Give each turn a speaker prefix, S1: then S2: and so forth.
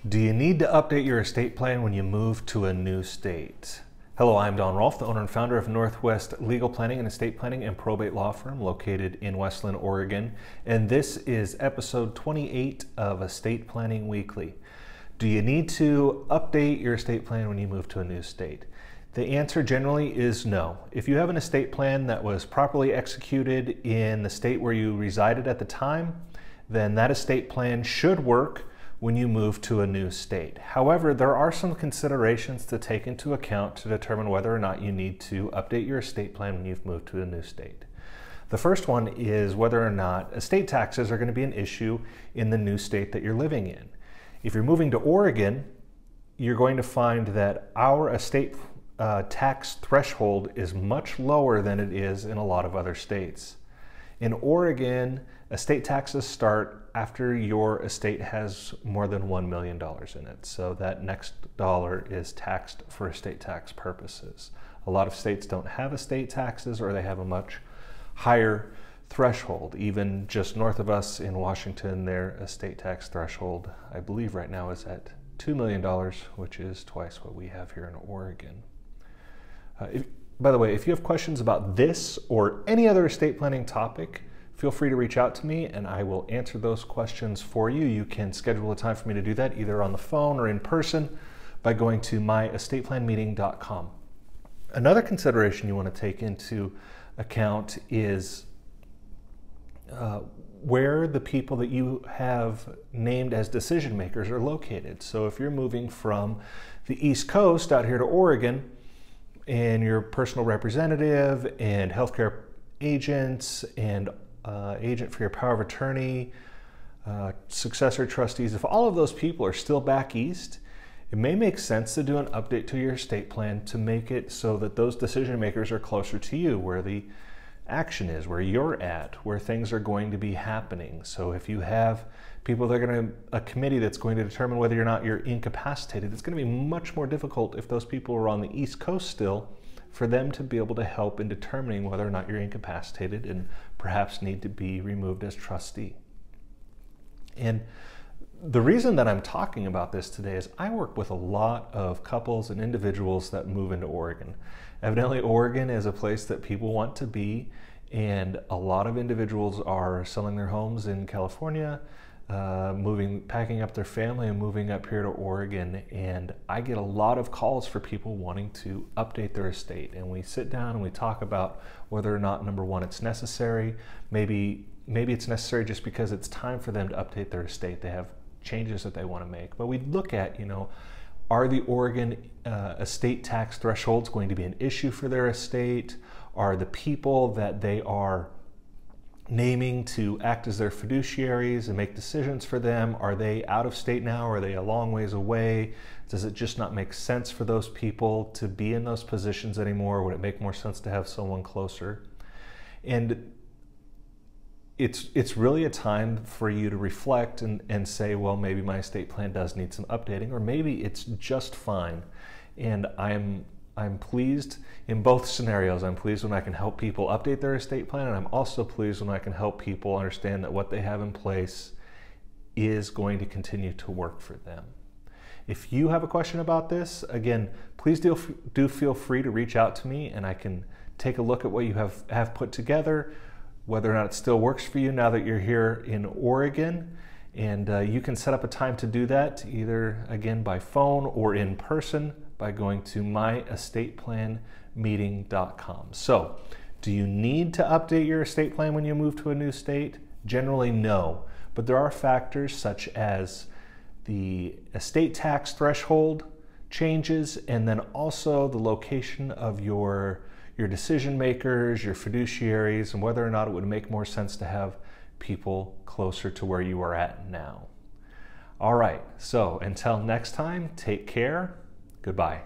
S1: Do you need to update your estate plan when you move to a new state? Hello, I'm Don Rolfe, the owner and founder of Northwest Legal Planning and Estate Planning and Probate Law Firm located in West Linn, Oregon. And this is episode 28 of Estate Planning Weekly. Do you need to update your estate plan when you move to a new state? The answer generally is no. If you have an estate plan that was properly executed in the state where you resided at the time, then that estate plan should work when you move to a new state. However, there are some considerations to take into account to determine whether or not you need to update your estate plan when you've moved to a new state. The first one is whether or not estate taxes are going to be an issue in the new state that you're living in. If you're moving to Oregon, you're going to find that our estate tax threshold is much lower than it is in a lot of other states. In Oregon, estate taxes start after your estate has more than $1 million in it. So that next dollar is taxed for estate tax purposes. A lot of states don't have estate taxes, or they have a much higher threshold. Even just north of us in Washington, their estate tax threshold, I believe right now, is at $2 million, which is twice what we have here in Oregon. By the way, if you have questions about this or any other estate planning topic, feel free to reach out to me and I will answer those questions for you. You can schedule a time for me to do that either on the phone or in person by going to myestateplanmeeting.com. Another consideration you want to take into account is where the people that you have named as decision makers are located. So if you're moving from the East Coast out here to Oregon, and your personal representative and healthcare agents and agent for your power of attorney, successor trustees, if all of those people are still back east, it may make sense to do an update to your estate plan to make it so that those decision makers are closer to you, where the action is, where you're at, where things are going to be happening. So if you have people that are going to, a committee that's going to determine whether or not you're incapacitated, it's going to be much more difficult if those people are on the East Coast still, for them to be able to help in determining whether or not you're incapacitated and perhaps need to be removed as trustee. And the reason that I'm talking about this today is I work with a lot of couples and individuals that move into Oregon. Evidently, Oregon is a place that people want to be, and a lot of individuals are selling their homes in California, packing up their family and moving up here to Oregon. And I get a lot of calls for people wanting to update their estate. And we sit down and we talk about whether or not, number one, it's necessary. Maybe it's necessary just because it's time for them to update their estate. They have changes that they want to make. But we look at, are the Oregon estate tax thresholds going to be an issue for their estate? Are the people that they are naming to act as their fiduciaries and make decisions for them, are they out of state now? Are they a long ways away? Does it just not make sense for those people to be in those positions anymore? Would it make more sense to have someone closer? And it's really a time for you to reflect and say, well, maybe my estate plan does need some updating, or maybe it's just fine. And I'm pleased in both scenarios. I'm pleased when I can help people update their estate plan, and I'm also pleased when I can help people understand that what they have in place is going to continue to work for them. If you have a question about this, again, please do feel free to reach out to me, and I can take a look at what you have put together, whether or not it still works for you now that you're here in Oregon. And you can set up a time to do that, either again by phone or in person, by going to myestateplanmeeting.com. So, do you need to update your estate plan when you move to a new state? Generally, no. But there are factors such as the estate tax threshold changes, and then also the location of your decision makers, your fiduciaries, and whether or not it would make more sense to have people closer to where you are at now. All right, so until next time, take care. Goodbye.